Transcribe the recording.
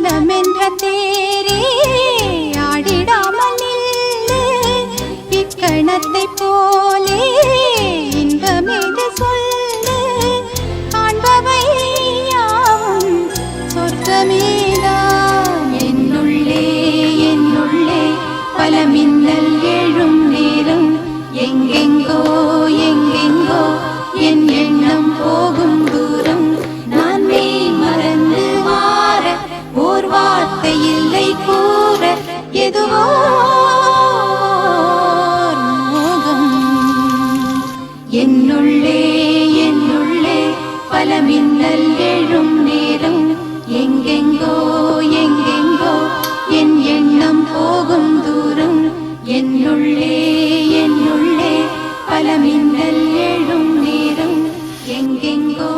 மனமென்ற தேரே ஆடிடாமல் நில்லு இக்கணத்தை போலே இன்பமேது சொல்லு காண்பவை யாவும் சொர்க்கமேதான் என்னுள்ளே என்னுள்ளே பல மின்னல் எழும் நேரம் எங்கெங்கோ எங்கெங்கோ என் எண்ணம் போகும் தூரம் நான் மெய் மறந்து மாற ஓர் வார்த்தை இல்லை கூற எதுவோ மோகம் என்னுள்ளே என்னுள்ளே பல மின்னல் எழும் நேரம் எங்கெங்கோ எங்கெங்கோ என் எண்ணம் போகும் தூரம் என்னுள்ளே என்னுள்ளே பல மின்னல் எழும் நேரம் எங்கெங்கோ